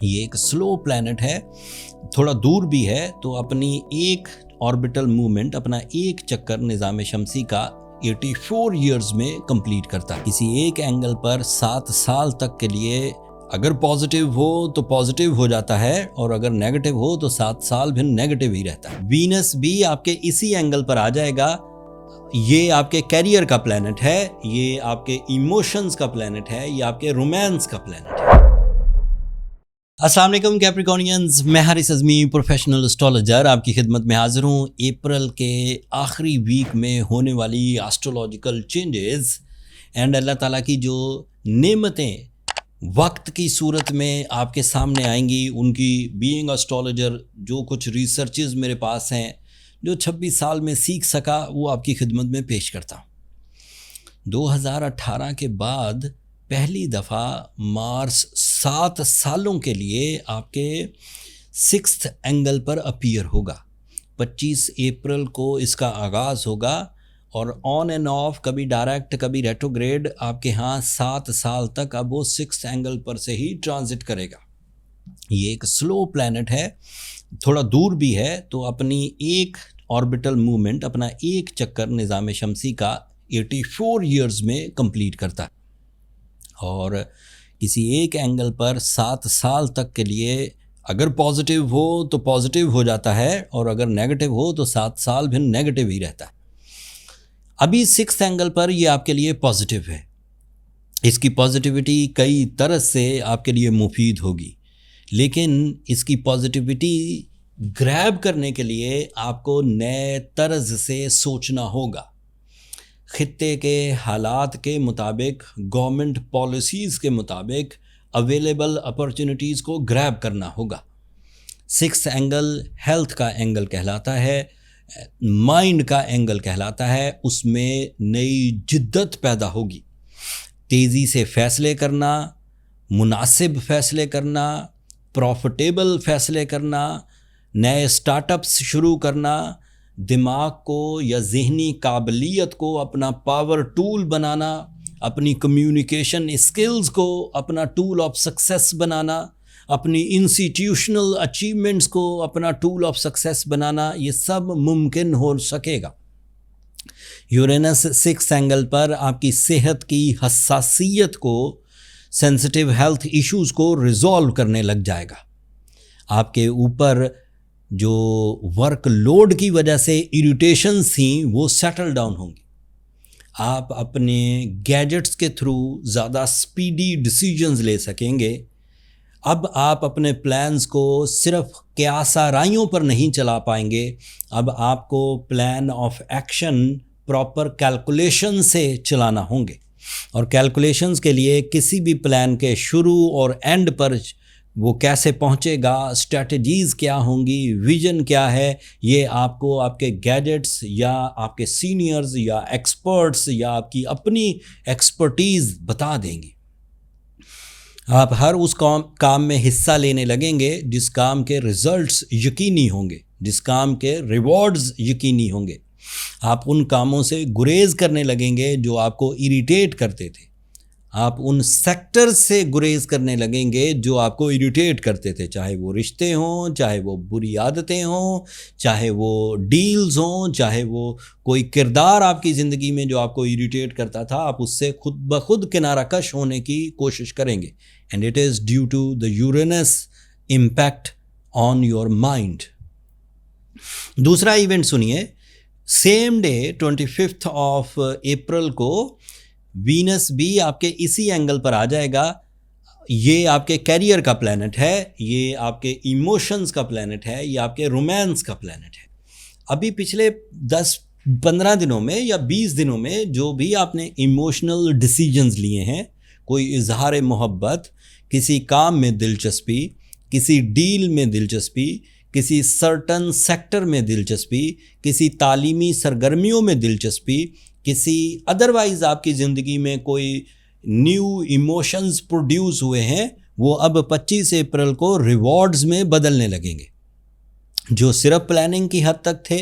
ये एक slow planet है, थोड़ा दूर भी है, तो अपनी एक ऑर्बिटल मूवमेंट, अपना एक चक्कर निज़ाम शमसी का 84 ईयर्स में कंप्लीट करता है। किसी एक एंगल पर 7 साल तक के लिए अगर पॉजिटिव हो तो पॉजिटिव हो जाता है, और अगर नेगेटिव हो तो 7 साल भी नेगेटिव ही रहता है। वीनस भी आपके इसी एंगल पर आ जाएगा। ये आपके कैरियर का प्लैनेट है, ये आपके इमोशंस का प्लैनेट है, ये आपके रोमांस का प्लैनेट है। अस्सलाम वालेकुम कैप्रिकॉर्नियंस, मैं हारिस अज़मी प्रोफेशनल एस्ट्रोलॉजर आपकी खिदमत में हाजिर हूँ। अप्रैल के आखिरी वीक में होने वाली एस्ट्रोलॉजिकल चेंजेस एंड अल्लाह ताला की जो नेमतें वक्त की सूरत में आपके सामने आएंगी, उनकी बीइंग एस्ट्रोलॉजर जो कुछ रिसर्चेस मेरे पास हैं, जो 26 साल में सीख सका, वो आपकी खिदमत में पेश करता हूँ। 2018 के बाद पहली दफ़ा मार्स 7 सालों के लिए आपके 6th एंगल पर अपीयर होगा। 25 अप्रैल को इसका आगाज़ होगा और ऑन एंड ऑफ, कभी डायरेक्ट कभी रेट्रोग्रेड, आपके यहाँ 7 साल तक अब वो 6th एंगल पर से ही ट्रांजिट करेगा। ये एक स्लो प्लैनेट है, थोड़ा दूर भी है, तो अपनी एक ऑर्बिटल मूवमेंट, अपना एक चक्कर निज़ाम शमसी का 84 ईयर्स में कंप्लीट करता है। और किसी एक एंगल पर 7 साल तक के लिए अगर पॉजिटिव हो तो पॉजिटिव हो जाता है, और अगर नेगेटिव हो तो 7 साल भी नेगेटिव ही रहता है। अभी 6th एंगल पर ये आपके लिए पॉजिटिव है। इसकी पॉजिटिविटी कई तरह से आपके लिए मुफीद होगी, लेकिन इसकी पॉजिटिविटी ग्रैब करने के लिए आपको नए तर्ज से सोचना होगा। खित्ते के हालात के मुताबिक, गवर्नमेंट पॉलिसीज़ के मुताबिक अवेलेबल अपॉर्चुनिटीज़ को ग्रैब करना होगा। 6th एंगल हेल्थ का एंगल कहलाता है, माइंड का एंगल कहलाता है। उसमें नई जिद्दत पैदा होगी, तेज़ी से फ़ैसले करना, मुनासिब फ़ैसले करना, प्रॉफिटेबल फ़ैसले करना, नए स्टार्टअप्स शुरू करना, दिमाग को या ज़हनी काबिलियत को अपना पावर टूल बनाना, अपनी कम्युनिकेशन स्किल्स को अपना टूल ऑफ सक्सेस बनाना, अपनी इंस्टीट्यूशनल अचीवमेंट्स को अपना टूल ऑफ सक्सेस बनाना, ये सब मुमकिन हो सकेगा। यूरेनस 6th एंगल पर आपकी सेहत की हसासियत को, सेंसिटिव हेल्थ इश्यूज़ को रिजॉल्व करने लग जाएगा। आपके ऊपर जो वर्कलोड की वजह से इरिटेशंस थी वो सेटल डाउन होंगी। आप अपने गैजेट्स के थ्रू ज़्यादा स्पीडी डिसीजंस ले सकेंगे। अब आप अपने प्लान्स को सिर्फ क़यासाराइयों पर नहीं चला पाएंगे, अब आपको plan of action proper calculation से चलाना होंगे। और कैलकुलेशंस के लिए किसी भी प्लान के शुरू और एंड पर वो कैसे पहुंचेगा, स्ट्रेटजीज़ क्या होंगी, विजन क्या है, ये आपको आपके गैजेट्स या आपके सीनियर्स या एक्सपर्ट्स या आपकी अपनी एक्सपर्टीज़ बता देंगी। आप हर उस काम में हिस्सा लेने लगेंगे जिस काम के रिजल्ट्स यकीनी होंगे, जिस काम के रिवॉर्ड्स यकीनी होंगे। आप उन कामों से गुरेज करने लगेंगे जो आपको इरिटेट करते थे। आप उन सेक्टर से गुरेज करने लगेंगे जो आपको इरिटेट करते थे, चाहे वो रिश्ते हों, चाहे वो बुरी आदतें हों, चाहे वो डील्स हों, चाहे वो कोई किरदार आपकी ज़िंदगी में जो आपको इरिटेट करता था। आप उससे खुद ब खुद किनारा कश होने की कोशिश करेंगे। And it is due to the Uranus impact on your mind. दूसरा इवेंट सुनिए। सेम डे 25 ऑफ अप्रैल को वीनस भी आपके इसी एंगल पर आ जाएगा। ये आपके कैरियर का प्लैनेट है, ये आपके इमोशंस का प्लैनेट है, ये आपके रोमांस का प्लैनेट है। अभी पिछले 10-15 दिनों में या 20 दिनों में जो भी आपने इमोशनल डिसीजंस लिए हैं, कोई इजहार मोहब्बत, किसी काम में दिलचस्पी, किसी डील में दिलचस्पी, किसी सर्टन सेक्टर में दिलचस्पी, किसी तालीमी सरगर्मियों में दिलचस्पी, किसी अदरवाइज़ आपकी ज़िंदगी में कोई न्यू इमोशंस प्रोड्यूस हुए हैं, वो अब 25 अप्रैल को रिवॉर्ड्स में बदलने लगेंगे। जो सिर्फ प्लानिंग की हद तक थे,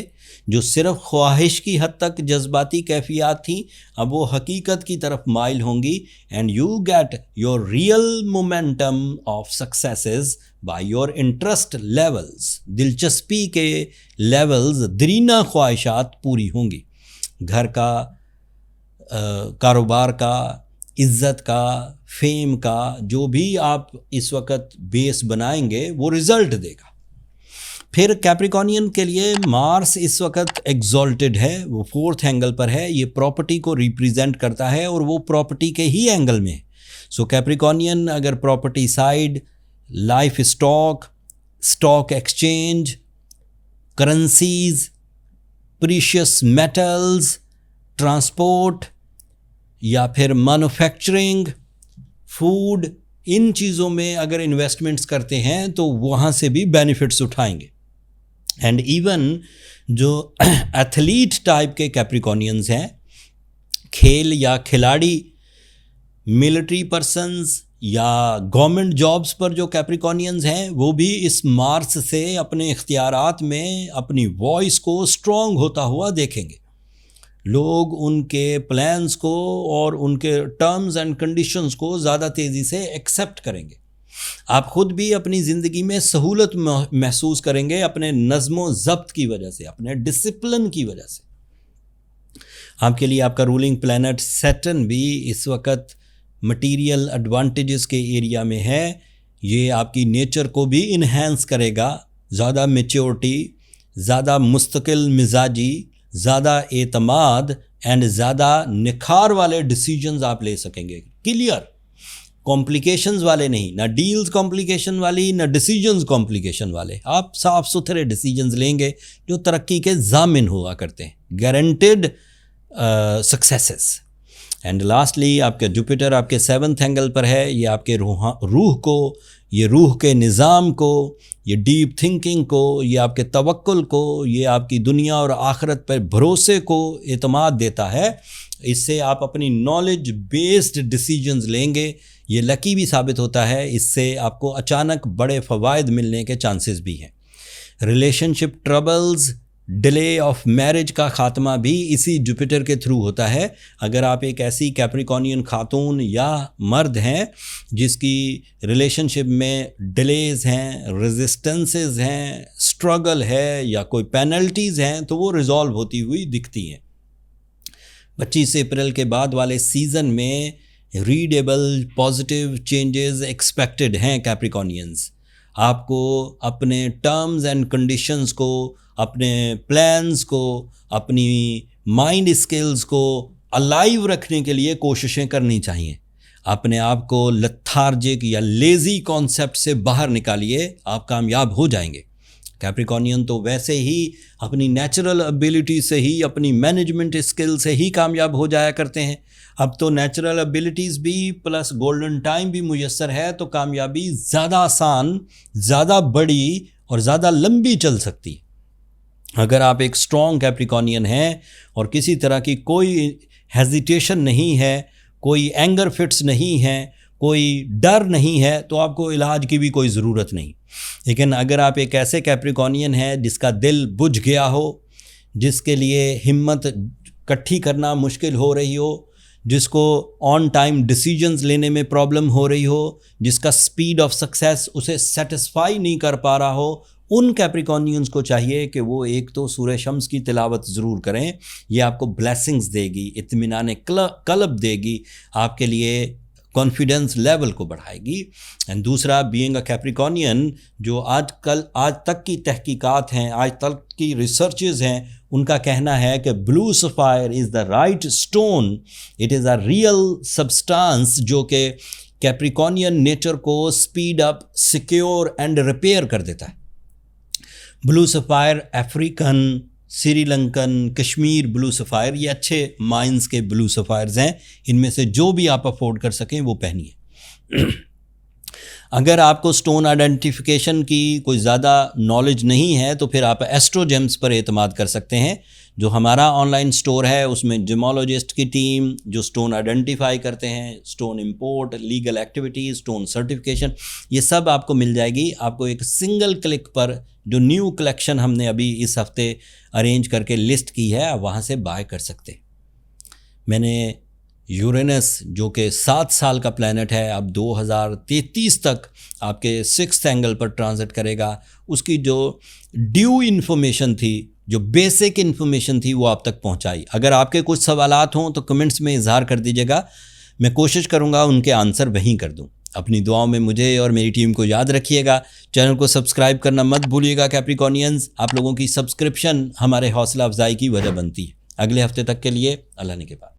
जो सिर्फ ख्वाहिश की हद तक जज्बाती कैफियत थी, अब वो हकीकत की तरफ माइल होंगी। And you get your real momentum of successes by your interest levels. दिलचस्पी के लेवल्स, दरीना ख्वाहिशात पूरी होंगी। घर का, कारोबार का, इज़्ज़त का, फेम का, जो भी आप इस वक्त बेस बनाएंगे वो रिज़ल्ट देगा। फिर कैप्रिकॉर्नियन के लिए मार्स इस वक्त एग्जॉल्टेड है, वो 4th एंगल पर है, ये प्रॉपर्टी को रिप्रेजेंट करता है और वो प्रॉपर्टी के ही एंगल में है। सो कैप्रिकॉर्नियन अगर property side, life stock, stock exchange, currencies, precious metals, transport या फिर मैन्युफैक्चरिंग, फूड, इन चीज़ों में अगर इन्वेस्टमेंट्स करते हैं तो वहाँ से भी बेनिफिट्स उठाएंगे। एंड इवन जो एथलीट टाइप के कैप्रिकॉर्नियंस हैं, खेल या खिलाड़ी, मिलिट्री पर्सन्स या गवर्नमेंट जॉब्स पर जो कैप्रिकॉर्नियंस हैं, वो भी इस मार्स से अपने इख्तियारात में अपनी वॉइस को स्ट्रॉन्ग होता हुआ देखेंगे। लोग उनके प्लान्स को और उनके टर्म्स एंड कंडीशंस को ज़्यादा तेज़ी से एक्सेप्ट करेंगे। आप ख़ुद भी अपनी ज़िंदगी में सहूलत महसूस करेंगे अपने नज़्मो ज़ब्त की वजह से, अपने डिसिप्लिन की वजह से। आपके लिए आपका रूलिंग प्लैनेट सैटर्न भी इस वक्त मटीरियल एडवांटेजेस के एरिया में है। ये आपकी नेचर को भी इन्हेंस करेगा। ज़्यादा मैच्योरिटी, ज़्यादा मुस्तकिल मिजाजी, ज़्यादा एतमाद एंड ज़्यादा निखार वाले डिसीजंस आप ले सकेंगे। क्लियर, कॉम्प्लिकेशंस वाले नहीं, ना डील्स कॉम्प्लिकेशन वाली, ना डिसीजंस कॉम्प्लिकेशन वाले। आप साफ सुथरे डिसीजंस लेंगे जो तरक्की के ज़ामिन हुआ करते हैं, गारंटेड सक्सेसेस। एंड लास्टली आपके जुपिटर आपके 7th एंगल पर है। ये आपके रूह को, ये रूह के निज़ाम को, ये डीप थिंकिंग को, ये आपके तवक्कुल को, ये आपकी दुनिया और आखिरत पर भरोसे को एतमाद देता है। इससे आप अपनी नॉलेज बेस्ड डिसीजंस लेंगे। ये लकी भी साबित होता है, इससे आपको अचानक बड़े फ़वाइद मिलने के चांसेस भी हैं। Relationship troubles, delay of marriage का ख़ात्मा भी इसी जुपिटर के थ्रू होता है। अगर आप एक ऐसी कैप्रिकॉर्नियन खातून या मर्द हैं जिसकी रिलेशनशिप में डिलेज़ हैं, रेजिस्टेंसेस हैं, स्ट्रगल है या कोई पेनल्टीज़ हैं, तो वो रिज़ॉल्व होती हुई दिखती हैं। 25 अप्रैल के बाद वाले सीज़न में रीडेबल पॉजिटिव चेंजेस एक्सपेक्टेड हैं कैप्रिकॉर्नियंस। आपको अपने टर्म्स एंड कंडीशंस को, अपने प्लान्स को, अपनी माइंड स्किल्स को अलाइव रखने के लिए कोशिशें करनी चाहिए। अपने आप को लथार्जिक या लेज़ी कॉन्सेप्ट से बाहर निकालिए, आप कामयाब हो जाएंगे। कैप्रिकॉर्नियन तो वैसे ही अपनी नेचुरल एबिलिटी से ही, अपनी मैनेजमेंट स्किल से ही कामयाब हो जाया करते हैं। अब तो नेचुरल एबिलिटीज़ भी प्लस गोल्डन टाइम भी मुयस्सर है, तो कामयाबी ज़्यादा आसान, ज़्यादा बड़ी और ज़्यादा लंबी चल सकती है। अगर आप एक स्ट्रॉन्ग कैप्रिकॉर्नियन हैं और किसी तरह की कोई हेजिटेशन नहीं है, कोई एंगर फिट्स नहीं है, कोई डर नहीं है, तो आपको इलाज की भी कोई ज़रूरत नहीं। लेकिन अगर आप एक ऐसे कैप्रिकॉर्नियन हैं जिसका दिल बुझ गया हो, जिसके लिए हिम्मत इकट्ठी करना मुश्किल हो रही हो, जिसको ऑन टाइम डिसीजंस लेने में प्रॉब्लम हो रही हो, जिसका स्पीड ऑफ सक्सेस उसे सेटिस्फाई नहीं कर पा रहा हो, उन कैप्रिकॉर्नियंस को चाहिए कि वो एक तो सूरह शम्स की तिलावत ज़रूर करें। ये आपको ब्लेसिंग्स देगी, इत्मीनान कल्ब देगी, आपके लिए कॉन्फिडेंस लेवल को बढ़ाएगी। एंड दूसरा, बीइंग अ कैप्रिकॉर्नियन, जो आज तक की तहकीकात हैं, आज तक की रिसर्चेज हैं, उनका कहना है कि blue sapphire is the right stone, it is a real substance जो कि कैप्रिकॉर्नियन नेचर को speed up, secure and repair कर देता है। Blue sapphire African, Sri Lankan, Kashmir blue sapphire, ये अच्छे माइंस के ब्लू सफ़ायर्स हैं। इनमें से जो भी आप अफोर्ड कर सकें वो पहनिए। अगर आपको स्टोन आइडेंटिफिकेशन की कोई ज़्यादा नॉलेज नहीं है तो फिर आप एस्ट्रो जेम्स पर एतमाद कर सकते हैं, जो हमारा ऑनलाइन स्टोर है उसमें जिमोलॉजिस्ट की टीम जो स्टोन आइडेंटिफाई करते हैं, stone import, legal activities, stone certification, ये सब आपको मिल जाएगी। आपको एक सिंगल क्लिक पर जो न्यू कलेक्शन हमने अभी इस हफ्ते अरेंज करके लिस्ट की है, आप वहाँ से बाय कर सकते। मैंने यूरेनस जो कि 7 साल का प्लैनेट है, अब 2033 तक आपके 6th एंगल पर ट्रांजिट करेगा, उसकी जो ड्यू इन्फॉर्मेशन थी, जो बेसिक इन्फॉर्मेशन थी, वो आप तक पहुंचाई। अगर आपके कुछ सवालात हों तो कमेंट्स में इजहार कर दीजिएगा, मैं कोशिश करूंगा उनके आंसर वहीं कर दूं। अपनी दुआओं में मुझे और मेरी टीम को याद रखिएगा। चैनल को सब्सक्राइब करना मत भूलिएगा कैप्रिकॉर्नियंस। आप लोगों की सब्सक्रिप्शन हमारे हौसला अफजाई की वजह बनती है। अगले हफ्ते तक के लिए अल्लाह ने के बाद।